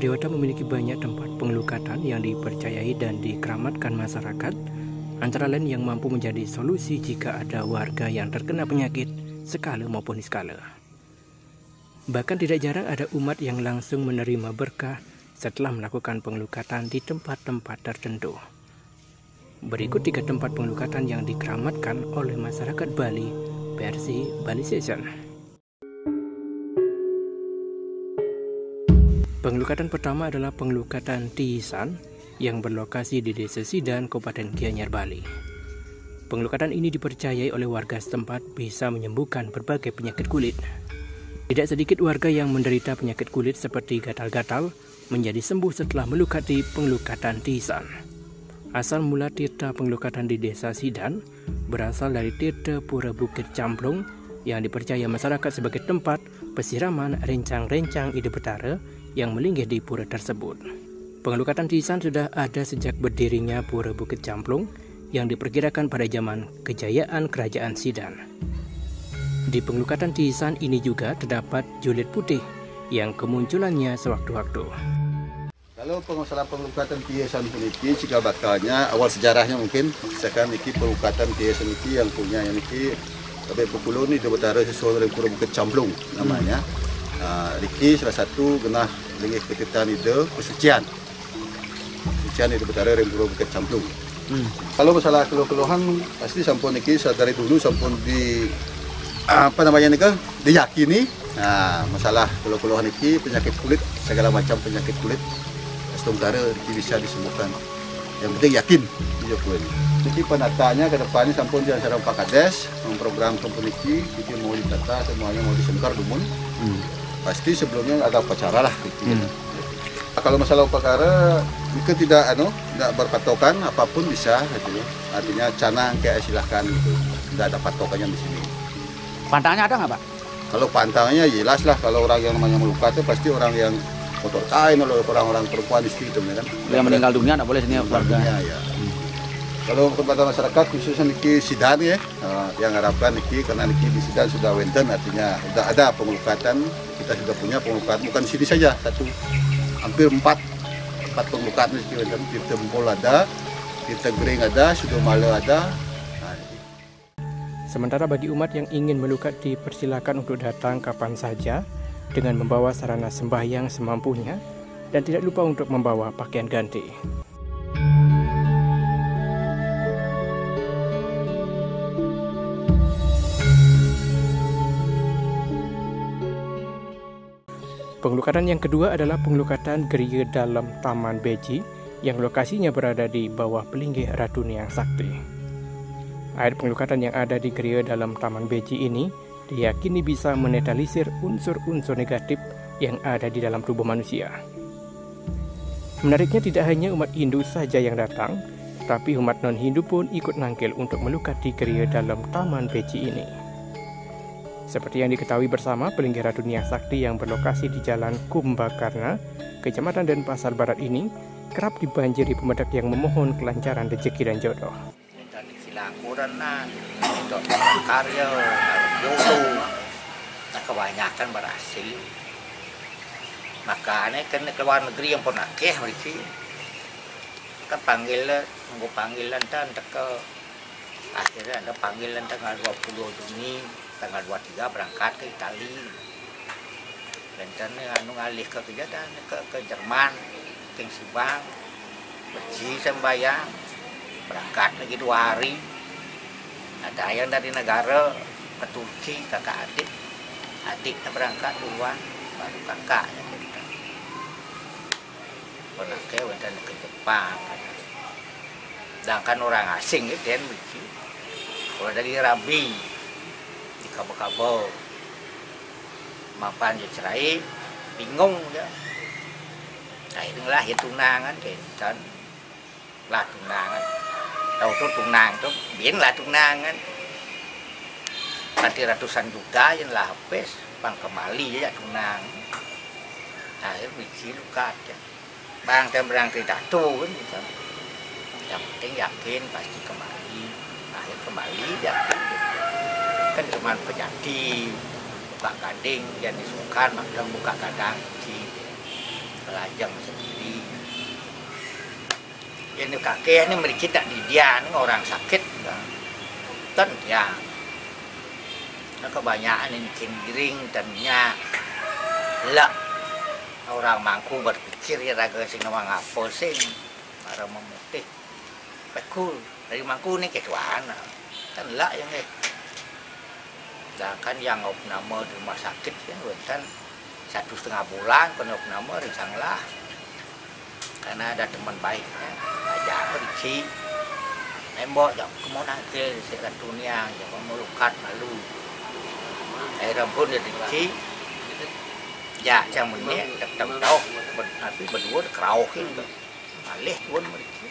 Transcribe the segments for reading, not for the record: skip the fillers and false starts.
Dewata memiliki banyak tempat pengelukatan yang dipercayai dan dikeramatkan masyarakat, antara lain yang mampu menjadi solusi jika ada warga yang terkena penyakit skala maupun niskala. Bahkan tidak jarang ada umat yang langsung menerima berkah setelah melakukan pengelukatan di tempat-tempat tertentu. Berikut 3 tempat pengelukatan yang dikeramatkan oleh masyarakat Bali versi Bali Session. Pengelukatan pertama adalah pengelukatan Tiisan yang berlokasi di Desa Sidan, Kabupaten Gianyar, Bali. Pengelukatan ini dipercayai oleh warga setempat bisa menyembuhkan berbagai penyakit kulit. Tidak sedikit warga yang menderita penyakit kulit seperti gatal-gatal menjadi sembuh setelah melukati pengelukatan Tiisan. Asal mula tirta pengelukatan di Desa Sidan berasal dari tirta Pura Bukit Camplung yang dipercaya masyarakat sebagai tempat pesiraman rencang-rencang Ide Betara yang melinggih di pura tersebut. Pengelukatan Tiisan sudah ada sejak berdirinya Pura Bukit Camplung yang diperkirakan pada zaman kejayaan Kerajaan Sidan. Di pengelukatan Tiisan ini juga terdapat julid putih yang kemunculannya sewaktu-waktu. Kalau masalah pengelukatan Tiisan puniki cikal bakalnya awal sejarahnya mungkin misalkan niki pengelukatan Tiisan niki yang punya yang niki sampai popular ni Ide Betara sesuai dengan Pura Bukit Camplung namanya. Niki salah satu genah linggih petitan ide pesucian Ide Betara dengan Pura Bukit Camplung. Kalau masalah keluhan pasti sampun niki dari dulu sampun di diyakini. Masalah keluhan niki penyakit kulit, segala macam penyakit kulit Ide Betara bisa disembuhkan. Yang penting yakin niki penataannya ke depan ini sampun di acara Pak Kades memprogram sampun niki mau ditata semuanya mau disengkar dumun. Pasti sebelumnya ada upacara lah niki. Kalau masalah upacara mungkin tidak berpatokan apapun bisa gitu. Artinya canang kayak silahkan gitu. Tidak ada patokannya di sini. Pantangannya ada nggak, Pak? Kalau pantangannya jelas lah, kalau orang yang namanya meluka itu pasti orang yang kotor kain oleh orang-orang perempuan istri itu kan. Yang meninggal dunia nggak boleh sini keluarga. Ya. Kalau kepada masyarakat khususnya niki Sidan ya, yang harapkan niki karena niki di Sidan sudah wenten artinya sudah ada pengelukatan, kita sudah punya pengelukatan bukan sini saja hampir 4 pengelukatan niki wenten. Tirta Bempol ada, Tirta Gering ada, Sudomala ada. Sementara bagi umat yang ingin melukat dipersilakan untuk datang kapan saja dengan membawa sarana sembahyang semampunya dan tidak lupa untuk membawa pakaian ganti. Pengelukatan yang kedua adalah pengelukatan geria dalam Taman Beji yang lokasinya berada di bawah pelinggih Ratu Niang Sakti. Air pengelukatan yang ada di geria dalam Taman Beji ini diyakini bisa menetralisir unsur-unsur negatif yang ada di dalam tubuh manusia. Menariknya tidak hanya umat Hindu saja yang datang, tapi umat non-Hindu pun ikut nangkil untuk melukat di geria dalam Taman Beji ini. Seperti yang diketahui bersama, pelinggih Ratu Niang Sakti yang berlokasi di Jalan Kumbakarna, Kecamatan Denpasar Barat ini kerap dibanjiri pemudik yang memohon kelancaran rezeki dan jodoh. Karya, jodoh, kebanyakan berhasil. Makanya kan ke luar negeri yang pernah mereka kan panggilan dan ke akhirnya ada panggilan tanggal 20 Juni, tanggal 23 berangkat ke Itali. Dan ngalih ke kejadian ke Jerman, ke Subang, bersih sembahyang, berangkat lagi 2 hari. Ada yang dari negara ke Turki, kakak adiknya berangkat duluan, baru kakaknya kita. Pernah ke Jepang, sedangkan orang asing itu kan begitu. Kalau dari Rabi di Kabo-Kabo, mapan cerai, bingung ya. Akhirnya lah ya tunangan kan, lah tunangan. Tahu tuh tunang tuh, biar lah tunangan. Nanti ratusan juta yang lah habis, bang kembali ya tunang. Akhir bikin luka aja. Bang tembrang tidak tuh kan gitu. Yang penting yakin pasti kembali. Akhir kembali yakin. Kan cuma terjadi buka gading yang disukan, makanya buka kadang. lajang sendiri. Ini kakek ini mereka tak didian orang sakit, kan ya. Nah, kebanyakan ini giring dannya lah orang mangku berpikir ya raga sing nama ngapa sing para memutih bekul dari mangku ini ketuaan kan lah yang sedangkan yang opname di rumah sakit kan 1,5 bulan kan opname rencang lah karena ada teman baiknya aja pergi nembok jauh kemudian ke sekat dunia jangan melukat malu akhirnya pun dia pergi ya jangan ini datang tahu tapi berdua kerauhin malih pun mereka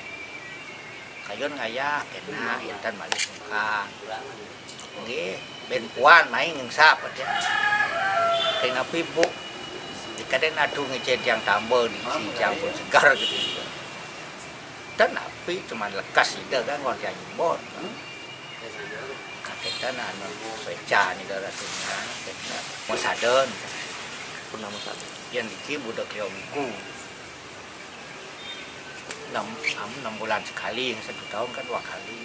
kayon ngaya kena dan malih muka ini benpuan main ngesap aja kena pibu kadang adu ngecet yang tambah di siang pun segar gitu dan api cuma lekas itu kan warga nyebot kita anu seca nih darahnya kita mosaden pun nama satu yang diki budak leongku 6 bulan sekali yang 1 tahun kan 2 kali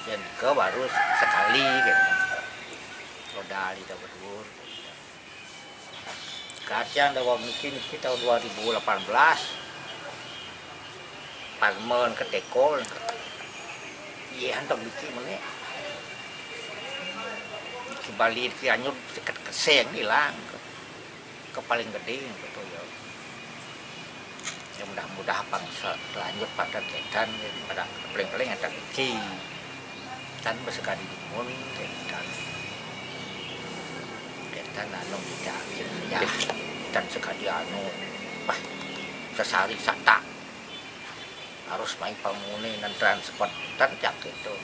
yang ke baru sekali gitu roda di berdua kacang dalam mungkin kita tahun 2018 Palmen ke Tekol iya hantar bikin mana kembali ke Anyur sekat keseng hilang ke paling gede gitu ya yang mudah-mudah bangsa selanjut pada ketan pada paling-paling ada kiki dan bersekali dimun ketan anu tidak ya dan sekali anu sesari sata harus main pemuni dan transport dan jak itu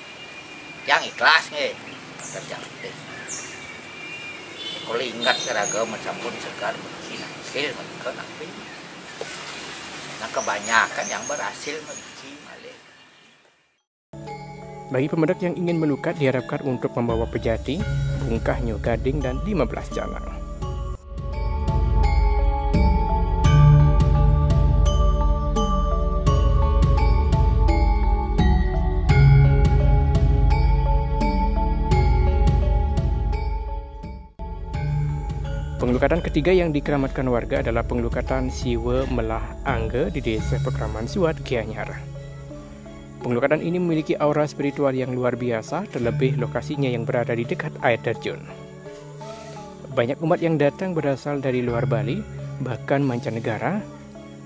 yang ikhlas nih dan jak itu kalau ingat keraga macam pun segar bersih hasil mereka nabi nah kebanyakan yang berhasil bersih malih. Bagi pemedak yang ingin melukat diharapkan untuk membawa pejati, bungkah, nyo gading, dan 15 jalang. Pengelukatan ketiga yang dikeramatkan warga adalah pengelukatan Siwe Melah Angge di Desa Pekraman Suat, Gianyar. Pengelukatan ini memiliki aura spiritual yang luar biasa, terlebih lokasinya yang berada di dekat air terjun. Banyak umat yang datang berasal dari luar Bali, bahkan mancanegara.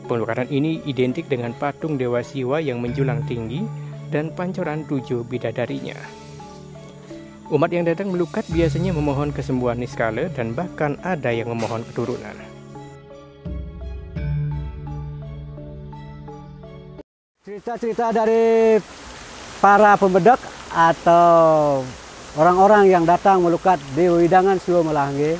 Pengelukatan ini identik dengan patung Dewa Siwa yang menjulang tinggi dan pancoran 7 bidadarinya. Umat yang datang melukat biasanya memohon kesembuhan niskala dan bahkan ada yang memohon keturunan. Cerita-cerita dari para pembedak atau orang-orang yang datang melukat di Widangan Siwe Melah Angge.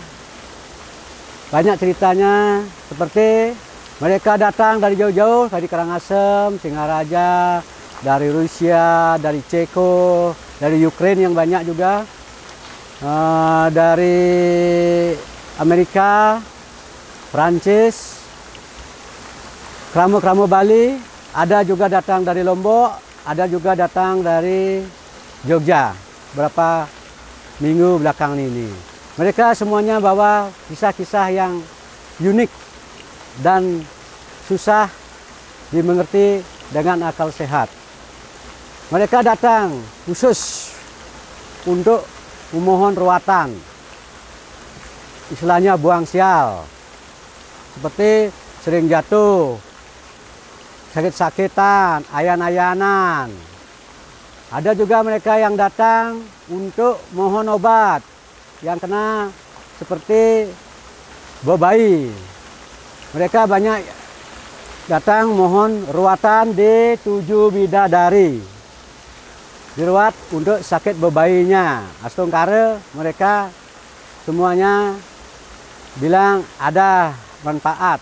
Banyak ceritanya seperti mereka datang dari jauh-jauh, dari Karangasem, Singaraja, dari Rusia, dari Ceko, dari Ukraina yang banyak juga, dari Amerika, Prancis, Kramo-Kramo Bali, ada juga datang dari Lombok, ada juga datang dari Jogja beberapa minggu belakangan ini. Mereka semuanya bawa kisah-kisah yang unik dan susah dimengerti dengan akal sehat. Mereka datang khusus untuk memohon ruatan, istilahnya buang sial, seperti sering jatuh, sakit-sakitan, ayan-ayanan. Ada juga mereka yang datang untuk mohon obat yang kena seperti bebai. Mereka banyak datang mohon ruatan di 7 bidadari. Diruat untuk sakit bebainya. Astungkara mereka semuanya bilang ada manfaat,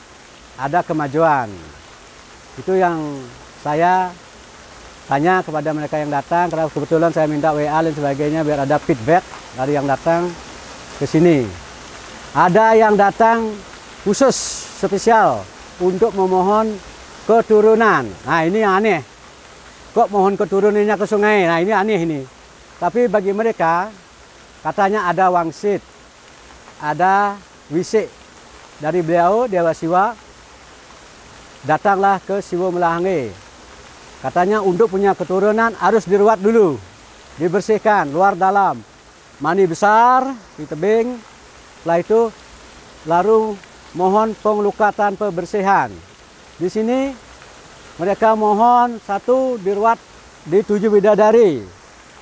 ada kemajuan. Itu yang saya tanya kepada mereka yang datang, karena kebetulan saya minta WA dan sebagainya biar ada feedback dari yang datang ke sini. Ada yang datang khusus spesial untuk memohon keturunan. Nah ini yang aneh. Kok mohon keturunannya ke sungai? Nah ini aneh ini. Tapi bagi mereka katanya ada wangsit, ada wisik dari beliau Dewa Siwa. Datanglah ke Siwo Melahange. Katanya untuk punya keturunan harus diruat dulu, dibersihkan luar dalam, mandi besar di tebing. Setelah itu lalu mohon pengelukatan pembersihan. Di sini mereka mohon satu diruat di 7 bidadari.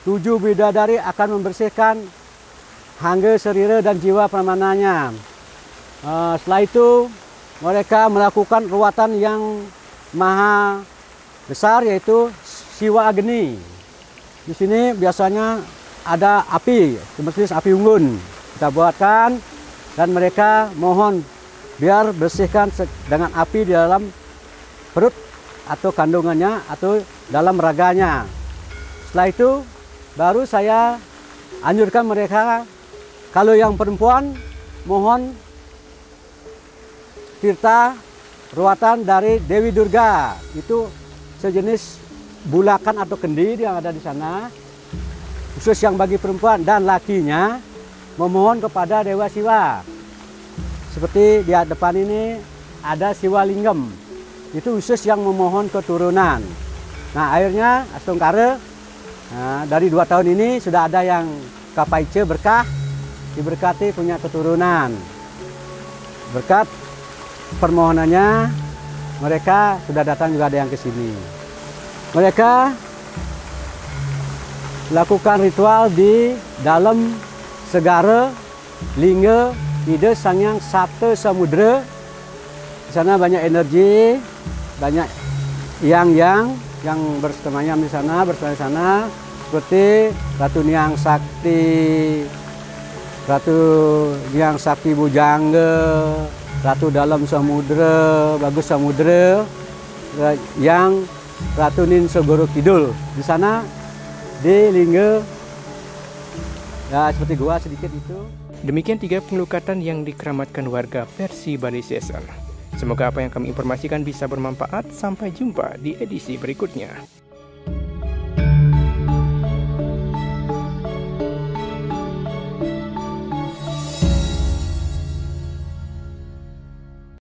7 bidadari akan membersihkan hangga serira dan jiwa pramananya. Setelah itu mereka melakukan ruatan yang maha besar, yaitu Siwa Agni. Di sini biasanya ada api, seperti api unggun kita buatkan, dan mereka mohon biar bersihkan dengan api di dalam perut atau kandungannya atau dalam raganya. Setelah itu baru saya anjurkan mereka, kalau yang perempuan mohon tirta ruatan dari Dewi Durga, itu sejenis bulakan atau kendi yang ada di sana, khusus yang bagi perempuan, dan lakinya memohon kepada Dewa Siwa. Seperti di depan ini ada Siwa Linggem, itu khusus yang memohon keturunan. Nah akhirnya Astungkare, dari 2 tahun ini sudah ada yang kapaice berkah, diberkati punya keturunan. Berkat permohonannya mereka sudah datang, juga ada yang ke sini. Mereka lakukan ritual di dalam segara lingga ide Sangyang Sapta Samudra. Di sana banyak energi, banyak yang bersemayam di sana, seperti Ratu Niang Sakti, Ratu Niang Sakti Bujangga, Ratu Dalam Samudra, Bagus Samudra, yang Ratu Nin Segoro Kidul. Di sana di lingga ya seperti gua sedikit itu. Demikian 3 pengelukatan yang dikeramatkan warga Persi Bali Season. Semoga apa yang kami informasikan bisa bermanfaat. Sampai jumpa di edisi berikutnya.